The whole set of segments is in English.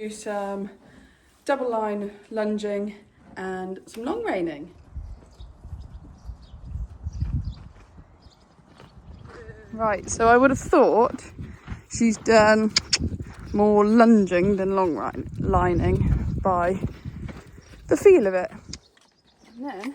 Do some double line lunging and some long reining. Right, so I would have thought she's done more lunging than long lining by the feel of it. And then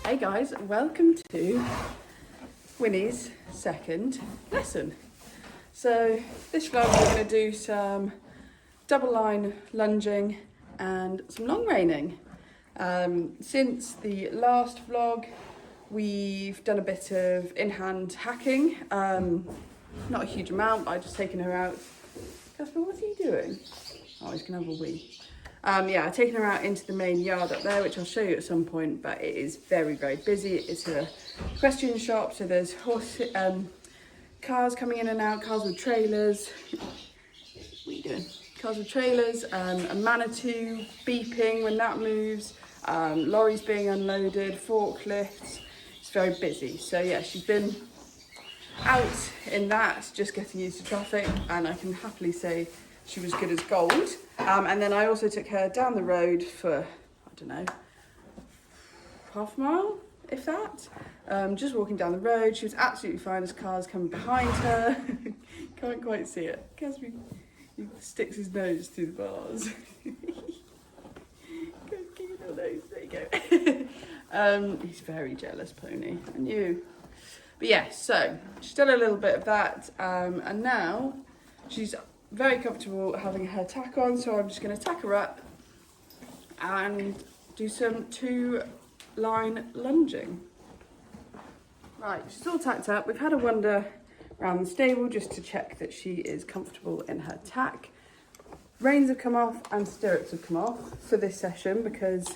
hey guys, welcome to Winnie's second lesson. So this vlog we're going to do some double line lunging and some long reining. Since the last vlog we've done a bit of in-hand hacking, not a huge amount, I've just taken her out. Casper, what's he doing? Oh, he's going to have a wee. Yeah, I've taken her out into the main yard up there, which I'll show you at some point, but it is very, very busy. It's a equestrian shop, so there's cars coming in and out, cars with trailers. What are you doing? Cars with trailers, a Manitou beeping when that moves, lorries being unloaded, forklifts. It's very busy. So yeah, she's been out in that, just getting used to traffic, and I can happily say she was good as gold. And then I also took her down the road for, I don't know, half a mile, if that. Just walking down the road. She was absolutely fine as cars coming behind her. Can't quite see it. Casper, he sticks his nose through the bars. Go keep your nose, there you go. He's very jealous, Pony, and you. But yeah, so she's done a little bit of that, and now she's very comfortable having her tack on, so I'm just going to tack her up and do some 2-line lunging. Right, she's all tacked up. We've had a wander around the stable just to check that she is comfortable in her tack. Reins have come off and stirrups have come off for this session because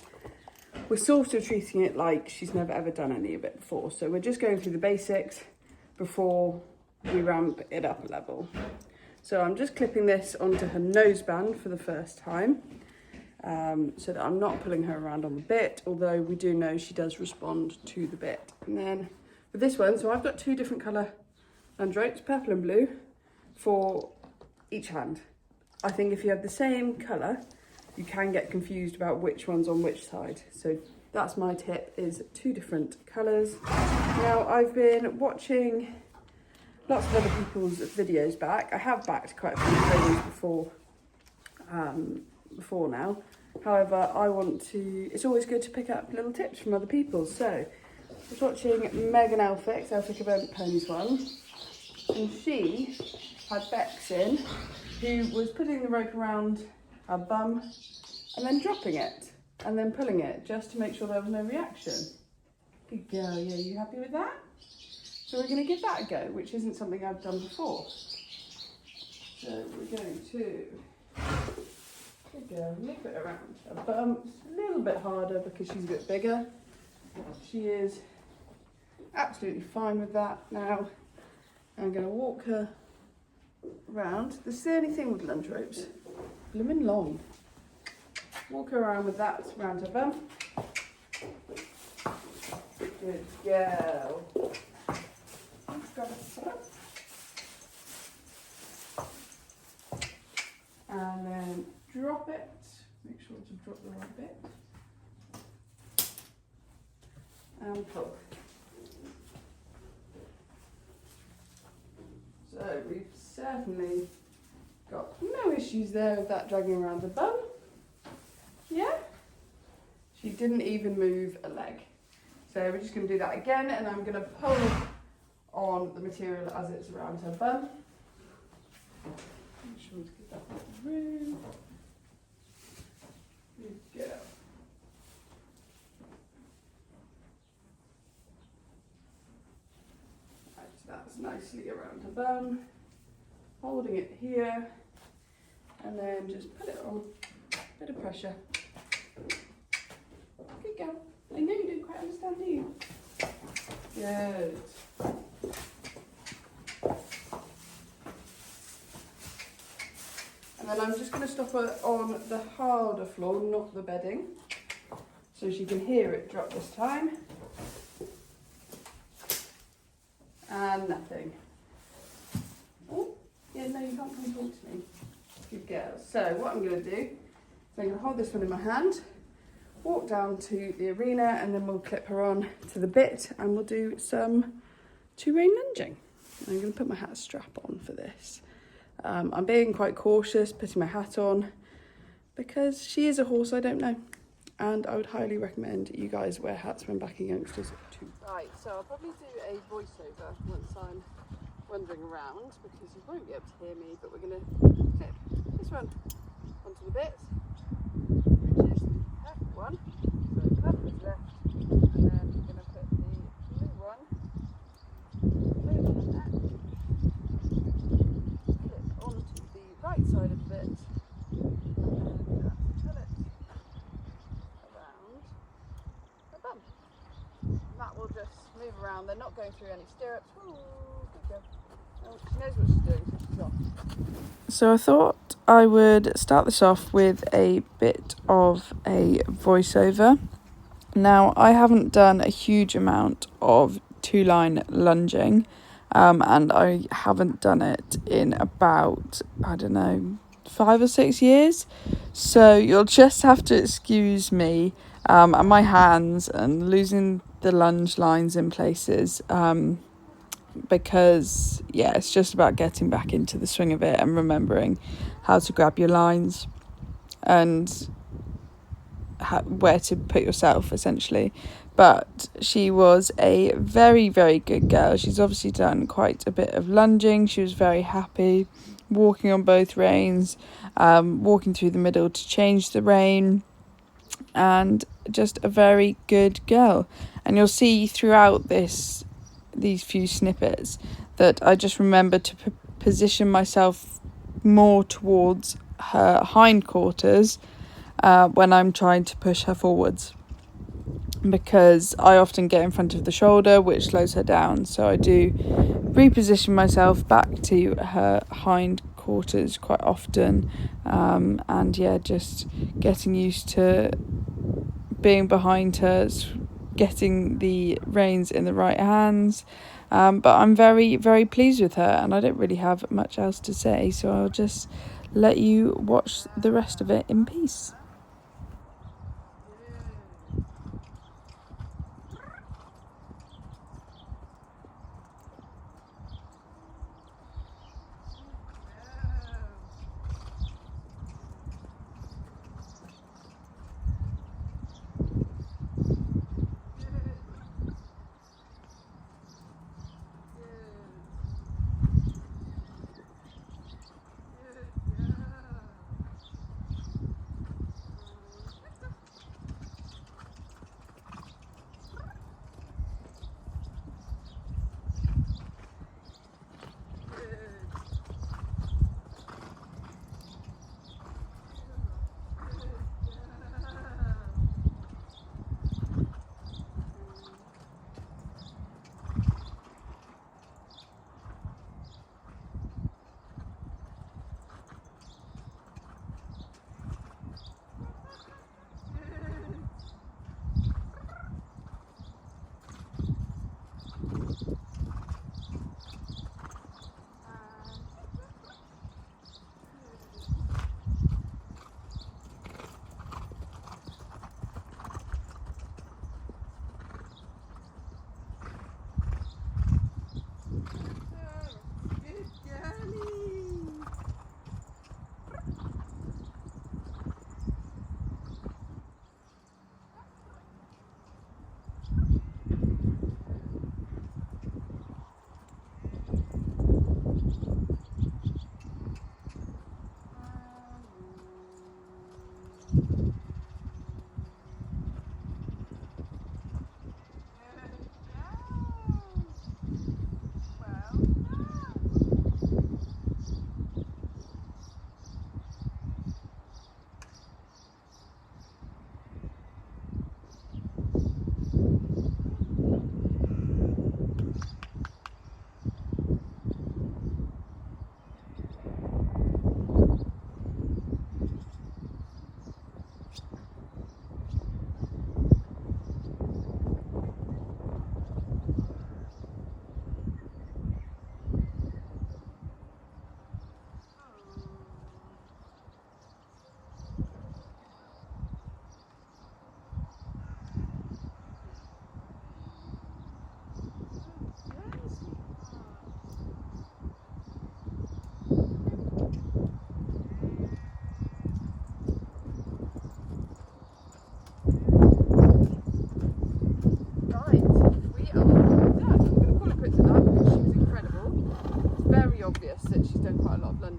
we're sort of treating it like she's never ever done any of it before. So we're just going through the basics before we ramp it up a level. So I'm just clipping this onto her noseband for the first time, so that I'm not pulling her around on the bit, although we do know she does respond to the bit. And then with this one, so I've got 2 different colour lunge ropes, purple and blue, for each hand. I think if you have the same colour, you can get confused about which one's on which side. So that's my tip, is 2 different colours. Now I've been watching lots of other people's videos back. I have backed quite a few videos before now. However, it's always good to pick up little tips from other people. So I was watching Megan Elphick's Event Ponies one, and she had Bex in, who was putting the rope around her bum and then dropping it and then pulling it just to make sure there was no reaction. Good girl, yeah, you happy with that? So we're going to give that a go, which isn't something I've done before. So we're going to, good girl, nip it around her bumps, a little bit harder because she's a bit bigger. She is absolutely fine with that. Now I'm going to walk her around. This is the only thing with lunge ropes, blooming long. Walk her around with that around her bum. Good girl. And then drop it. Make sure to drop the right bit. And pull. So we've certainly got no issues there with that dragging around the bum. Yeah? She didn't even move a leg. So we're just going to do that again, and I'm going to pull on the material as it's around her bum. Make sure to get that out of the room. Good girl. Right, so that's nicely around her bum. Holding it here, and then just put it on, bit of pressure. Good girl. I know you don't quite understand, do you? Good. And then I'm just going to stop her on the harder floor, not the bedding, so she can hear it drop this time. And nothing. Oh, yeah, no, you can't come talk to me. Good girl. So what I'm going to do is I'm going to hold this one in my hand, walk down to the arena, and then we'll clip her on to the bit and we'll do some 2-rein lunging. I'm going to put my hat strap on for this. I'm being quite cautious putting my hat on because she is a horse I don't know, and I would highly recommend you guys wear hats when backing youngsters too. Right, so I'll probably do a voiceover once I'm wandering around because you won't be able to hear me, but we're going to clip this one onto the bit, which is the perfect one. So perfect left, and then we're going to put the blue one over the neck. Onto the right side of the bit, and then pull it around her bum. And that will just move around. They're not going through any stirrups. Ooh, good girl. Oh, she knows what she's doing, so she's off. So I thought I would start this off with a bit of a voiceover. Now, I haven't done a huge amount of 2-line lunging. And I haven't done it in about, I don't know, 5 or 6 years. So you'll just have to excuse me and my hands and losing the lunge lines in places. Because, yeah, it's just about getting back into the swing of it and remembering how to grab your lines and where to put yourself, essentially. But she was a very, very good girl. She's obviously done quite a bit of lunging. She was very happy walking on both reins, walking through the middle to change the rein, and just a very good girl. And you'll see throughout these few snippets that I just remember to position myself more towards her hindquarters when I'm trying to push her forwards, because I often get in front of the shoulder, which slows her down. So I do reposition myself back to her hindquarters quite often, and yeah, just getting used to being behind her, getting the reins in the right hands. But I'm very, very pleased with her, and I don't really have much else to say, so I'll just let you watch the rest of it in peace.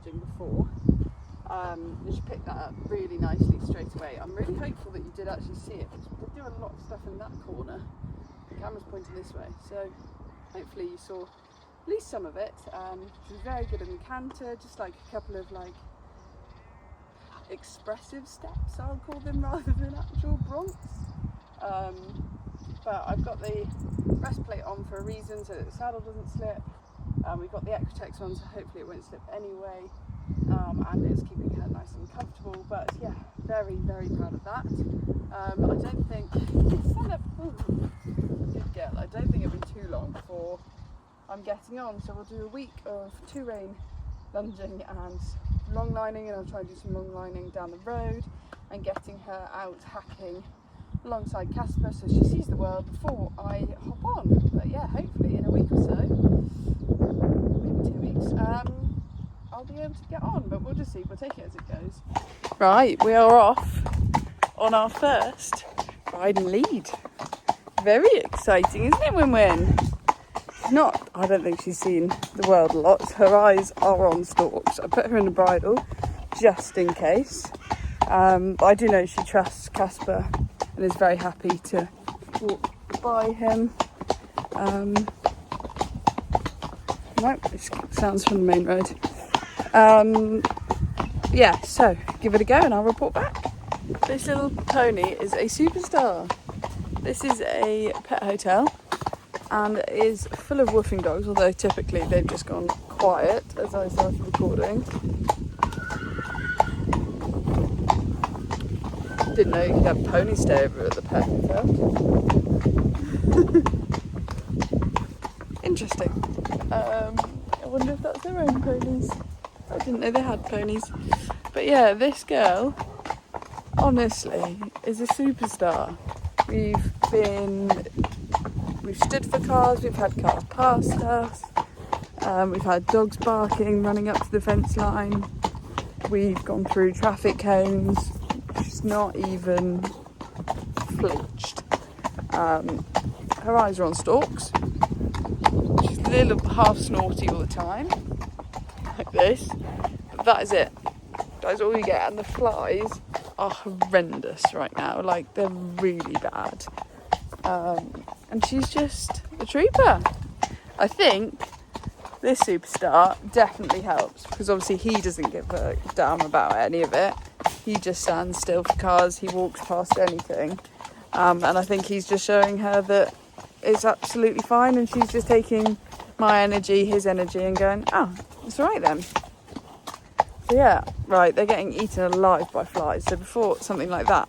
lunging before. She picked that up really nicely straight away. I'm really hopeful that you did actually see it, because we did do a lot of stuff in that corner. The camera's pointing this way, so hopefully you saw at least some of it. She was very good in the canter, just like a couple of like expressive steps, I'll call them, rather than actual broncs. But I've got the breastplate on for a reason, so that the saddle doesn't slip. We've got the Equitex on, so hopefully it won't slip anyway. And it's keeping her nice and comfortable. But yeah, very, very proud of that. I don't think, stand up, good girl, I don't think it'll be too long before I'm getting on. So we'll do a week of 2 rein lunging and long lining, and I'll try and do some long lining down the road and getting her out hacking alongside Casper, so she sees the world before I hop on. But yeah, hopefully in a week or so, maybe 2 weeks, I'll be able to get on, but we'll just see. We'll take it as it goes. Right, we are off on our first ride and lead. Very exciting, isn't it, Win-Win? Not, I don't think she's seen the world a lot. Her eyes are on stalks. I put her in the bridle just in case. But I do know she trusts Casper and is very happy to walk by him. Right, this sounds from the main road. Yeah, so give it a go and I'll report back. This little pony is a superstar. This is a pet hotel and it is full of woofing dogs, although typically they've just gone quiet as I started recording. Didn't know you could have ponies stay over at the pet hotel. Interesting. I wonder if that's their own ponies. I didn't know they had ponies. But yeah, this girl, honestly, is a superstar. We've stood for cars, we've had cars past us, we've had dogs barking, running up to the fence line, we've gone through traffic cones. She's not even flinched. Her eyes are on stalks. She's a little half snorty all the time, like this. But that is it. That is all you get. And the flies are horrendous right now. Like, they're really bad. And she's just a trooper. I think this superstar definitely helps, because obviously he doesn't give a damn about any of it. He just stands still for cars, he walks past anything. And I think he's just showing her that it's absolutely fine, and she's just taking my energy, his energy, and going, oh, it's all right then. So yeah, right, they're getting eaten alive by flies. So before something like that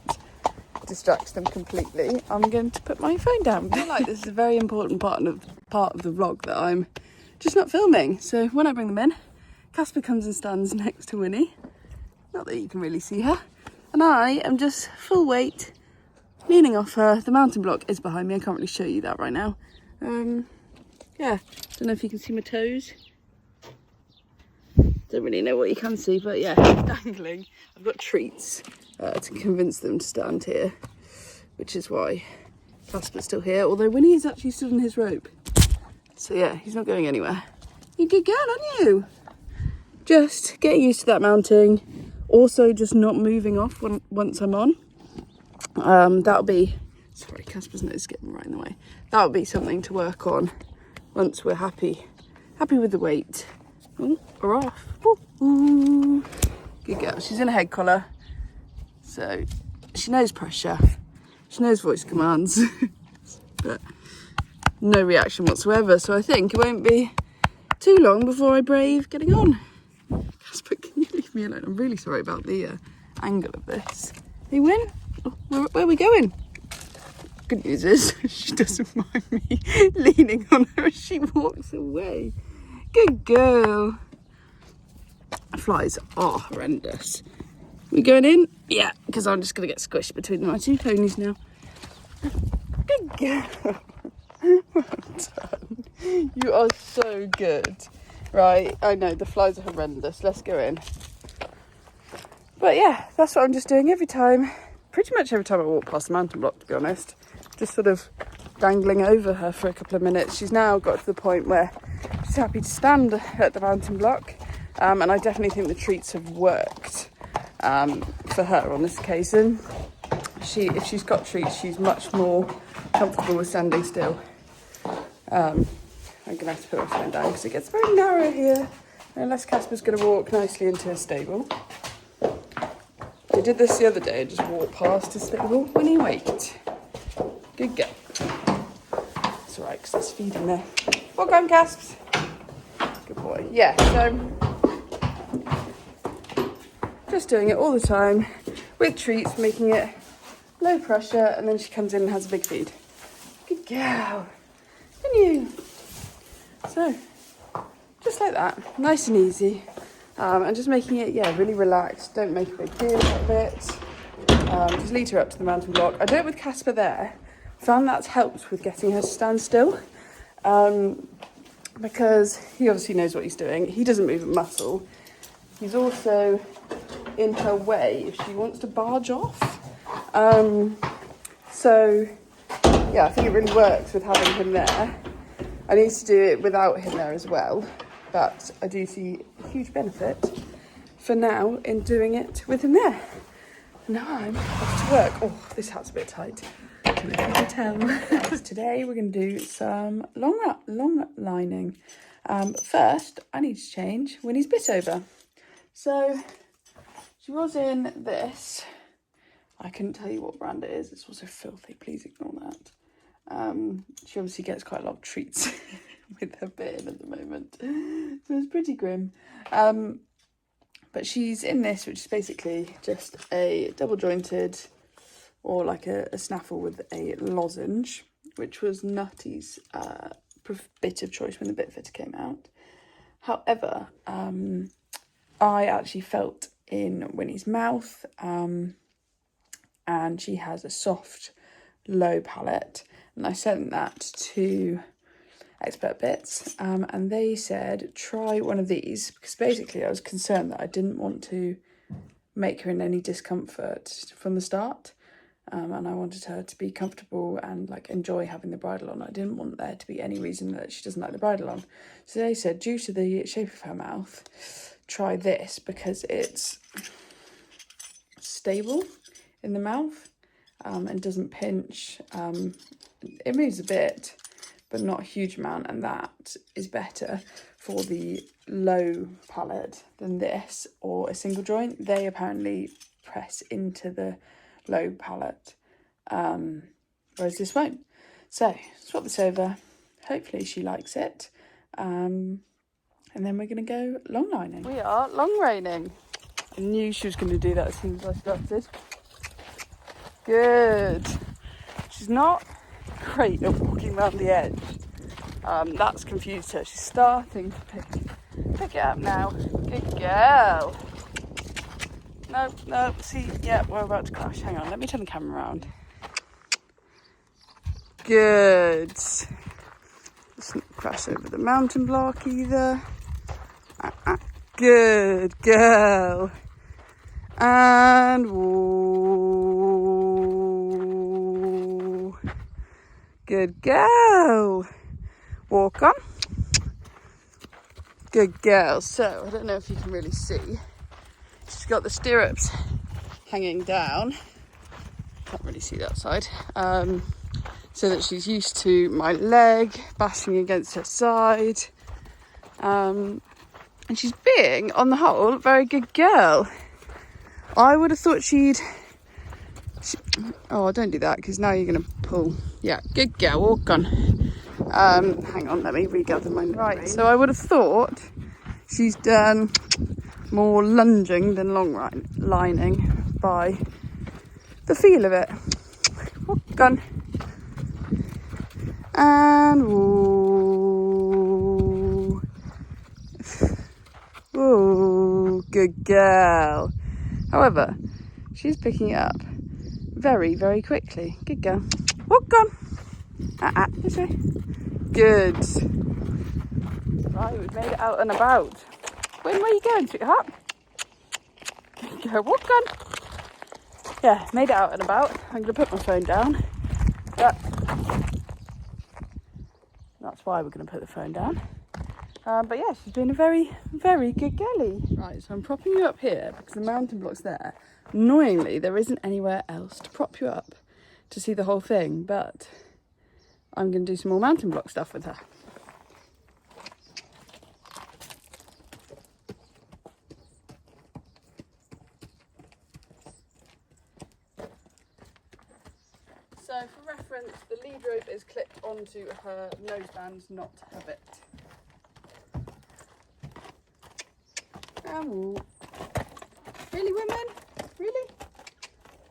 distracts them completely, I'm going to put my phone down. I feel like this is a very important part of the vlog that I'm just not filming. So when I bring them in, Casper comes and stands next to Winnie. Not that you can really see her. And I am just full weight, leaning off her. The mountain block is behind me. I can't really show you that right now. Yeah, don't know if you can see my toes. Don't really know what you can see, but yeah, dangling. I've got treats to convince them to stand here, which is why Casper's still here. Although Winnie is actually stood on his rope. So yeah, he's not going anywhere. You're a good girl, aren't you? Just getting used to that mounting. Also just not moving off once I'm on. That'll be, sorry, Casper's nose is getting right in the way. That'll be something to work on once we're happy with the weight. Ooh, we're off. Ooh, ooh. Good girl. She's in a head collar, so she knows pressure. She knows voice commands, but no reaction whatsoever. So I think it won't be too long before I brave getting on. Casper, can you leave me alone? I'm really sorry about the angle of this. Hey, Win, where are we going? Good news is she doesn't mind me leaning on her as she walks away. Good girl. Flies are horrendous. We going in? Yeah, because I'm just going to get squished between my two ponies now. Good girl. Well done. You are so good. Right, I know, the flies are horrendous. Let's go in. But yeah, that's what I'm just doing pretty much every time I walk past the mountain block, to be honest. Just sort of dangling over her for a couple of minutes. She's now got to the point where she's happy to stand at the mountain block. And I definitely think the treats have worked for her on this occasion. If she's got treats, she's much more comfortable with standing still. I'm going to have to put my phone down because it gets very narrow here, unless Casper's going to walk nicely into his stable. I did this the other day, just walked past his stable when he waked. Good girl. It's alright because there's feed in there. Walk on, Casps. Good boy. Yeah, so just doing it all the time with treats, making it low pressure, and then she comes in and has a big feed. Good girl. And you. So, just like that, nice and easy. And just making it, really relaxed. Don't make a big deal out of it. Just lead her up to the mountain block. I do it with Casper there. Found that's helped with getting her to stand still. Because he obviously knows what he's doing. He doesn't move a muscle. He's also in her way if she wants to barge off. So, I think it really works with having him there. I need to do it without him there as well, but I do see a huge benefit for now in doing it with him there. Now I'm off to work. Oh, this hat's a bit tight. I don't know if you can tell. Today we're going to do some long lining. But first, I need to change Winnie's bit over. So she was in this. I couldn't tell you what brand it is. It's also filthy. Please ignore that. She obviously gets quite a lot of treats with her bit in at the moment. So it's pretty grim. But she's in this, which is basically just a double jointed or like a snaffle with a lozenge, which was Nutty's bit of choice when the bit fitter came out. However, I actually felt in Winnie's mouth, and she has a soft, low palate. And I sent that to Expert Bits, and they said, try one of these, because basically I was concerned that I didn't want to make her in any discomfort from the start, and I wanted her to be comfortable and like enjoy having the bridle on. I didn't want there to be any reason that she doesn't like the bridle on. So they said, due to the shape of her mouth, try this because it's stable in the mouth and doesn't pinch. It moves a bit, but not a huge amount, and that is better for the low palate than this or a single joint. They apparently press into the low palate, whereas this won't. So swap this over. Hopefully she likes it, and then we're going to go long lining. We are long reining. I knew she was going to do that as soon as I started. Good. She's not great at walking around the edge. That's confused her. She's starting to pick it up now. Good girl. No, see, we're about to crash. Hang on, let me turn the camera around. Good. Let's not crash over the mountain block either. Good girl. And whoa. Good girl. Walk on. Good girl. So, I don't know if you can really see. She's got the stirrups hanging down. Can't really see that side. So that she's used to my leg bashing against her side. And she's being, on the whole, a very good girl. I would have thought oh, don't do that, because now you're going to pull. Yeah, good girl, walk on. Hang on, let me regather my... Right, so I would have thought she's done more lunging than long lining by the feel of it. Walk on. And whoa. Whoa, good girl. However, she's picking it up very, very quickly. Good girl. Walk on. This way. Good. Right, we've made it out and about. Where are you going, sweetheart? Good girl. Walk on. Yeah, made it out and about. I'm going to put my phone down. But that's why we're going to put the phone down. But yeah, she's been a very, very good girlie. Right, so I'm propping you up here because the mountain block's there. Annoyingly, there isn't anywhere else to prop you up to see the whole thing, but I'm going to do some more mountain block stuff with her. So for reference, the lead rope is clipped onto her noseband, not her bit. Oh. Really, women? Really?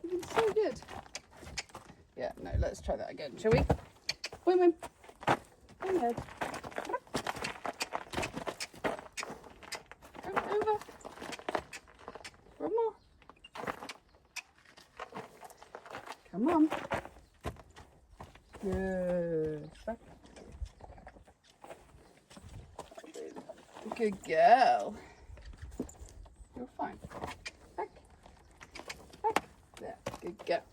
You've been so good. Yeah, no, let's try that again, shall we? Women. Come ahead. Come over. One more. Come on. Good. Back. Good girl. You're fine. Back. Back. There. Good girl.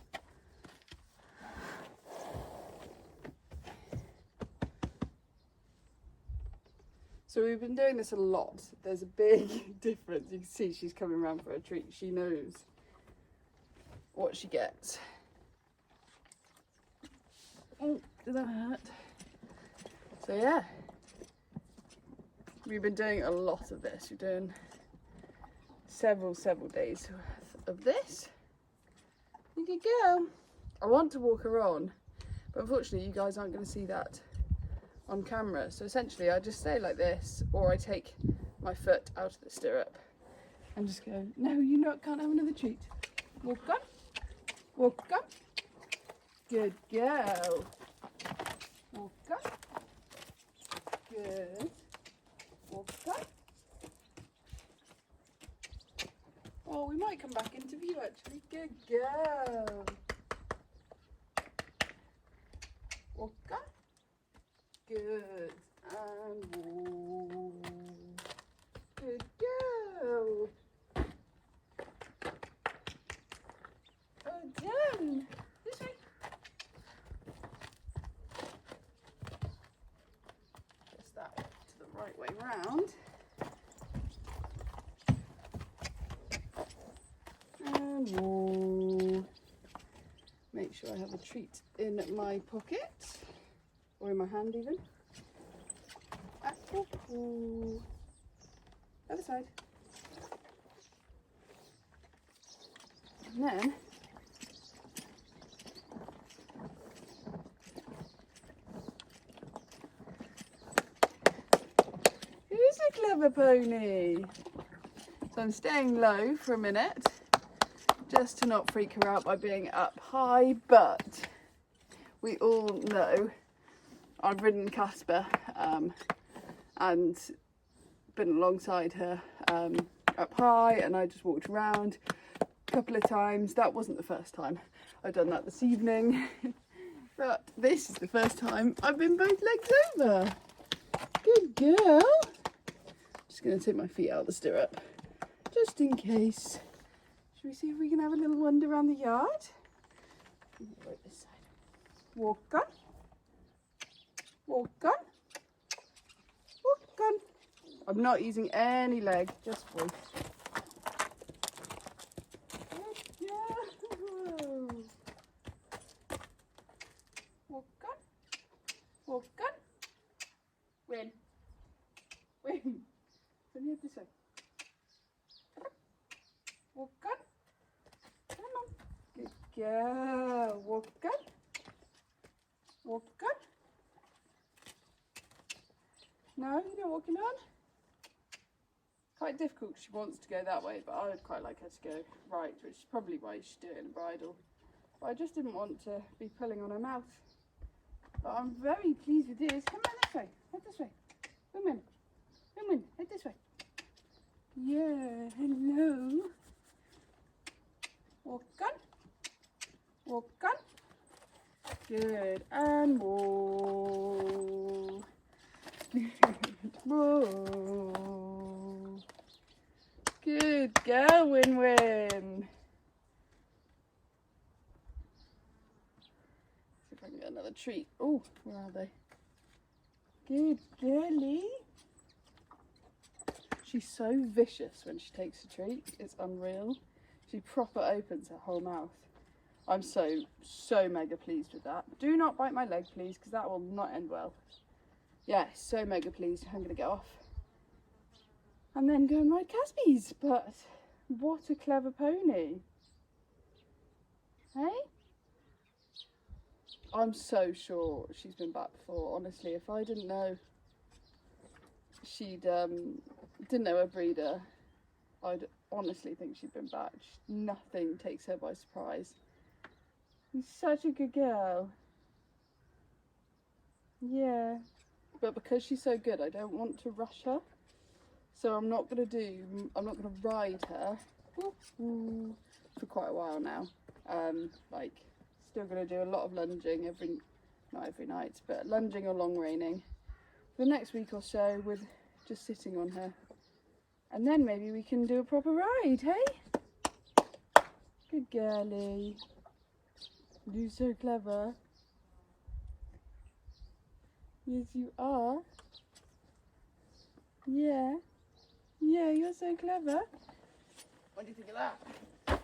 So we've been doing this a lot. There's a big difference. You can see she's coming around for a treat. She knows what she gets. Oh, did that hurt? So yeah, we've been doing a lot of this. We're doing several days worth of this. You can go. I want to walk her on, but unfortunately you guys aren't going to see that on camera. So essentially I just stay like this, or I take my foot out of the stirrup and just go, no, you can't have another treat. Walk on. Walk on. Good girl. Walk on. Good. Walk on. Oh, we might come back into view actually. Good girl. Walk on. Good. And whoa. Good girl. Oh, done. This way. Just that to the right way round. And whoa. Make sure I have a treat in my pocket. Or in my hand even. Other side. And then who's a clever pony? So I'm staying low for a minute, just to not freak her out by being up high, but we all know I've ridden Casper and been alongside her up high, and I just walked around a couple of times. That wasn't the first time I've done that this evening, but this is the first time I've been both legs over. Good girl. Just going to take my feet out of the stirrup, just in case. Should we see if we can have a little wander around the yard? Right this side. Walk on. Walk on. Walk on. I'm not using any leg, just voice. Walk on. Walk on. Win. Win. Turn your head this way. Walk on. Come on. Good girl. Walk on. Walk on. No, you're not walking on. Quite difficult. She wants to go that way, but I would quite like her to go right, which is probably why you should do it in a bridle. But I just didn't want to be pulling on her mouth. But I'm very pleased with this. Come on this way. Head this way. Women. Women. Head this way. Yeah. Hello. Walk on. Walk on. Good. And whoa. Whoa. Good girl, Win-Win. See if I can get another treat. Oh, where are they? Good girlie. She's so vicious when she takes a treat. It's unreal. She proper opens her whole mouth. I'm so mega pleased with that. Do not bite my leg, please, because that will not end well. Yeah, so mega pleased. I'm going to get off and then go and ride Caspies. But what a clever pony. Hey? I'm so sure she's been back before. Honestly, if I didn't know didn't know her breeder, I'd honestly think she'd been back. Nothing takes her by surprise. She's such a good girl. Yeah. But because she's so good, I don't want to rush her. So I'm not gonna ride her for quite a while now. Like, still gonna do a lot of lunging not every night, but lunging or long reining for the next week or so with just sitting on her. And then maybe we can do a proper ride, hey? Good girlie. You're so clever. Yes, you are. Yeah. Yeah, you're so clever. What do you think of that?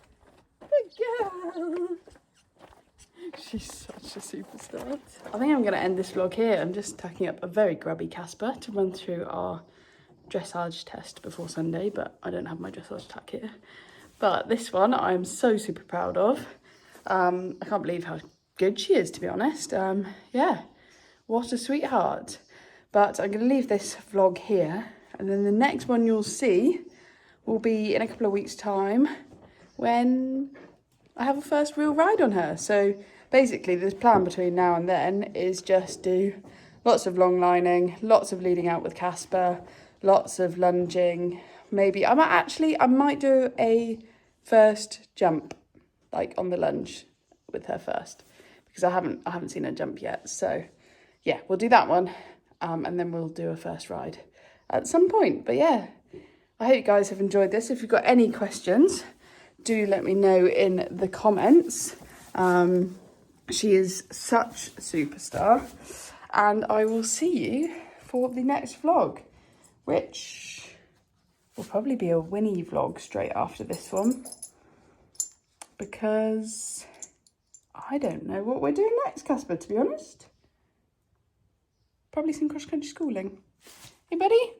Good girl. She's such a superstar. I think I'm going to end this vlog here. I'm just tacking up a very grubby Casper to run through our dressage test before Sunday, but I don't have my dressage tack here. But this one I'm so super proud of. I can't believe how good she is, to be honest. Yeah, what a sweetheart. But I'm going to leave this vlog here, and then the next one you'll see will be in a couple of weeks' time when I have a first real ride on her. So basically the plan between now and then is just do lots of long lining, lots of leading out with Casper, lots of lunging. Maybe I might do a first jump, like on the lunge with her first, because I haven't seen her jump yet. So yeah, we'll do that one, and then we'll do a first ride at some point. But yeah, I hope you guys have enjoyed this. If you've got any questions, do let me know in the comments. She is such a superstar, and I will see you for the next vlog, which will probably be a Winnie vlog straight after this one, because I don't know what we're doing next, Casper, to be honest. Probably some cross-country schooling. Hey, buddy.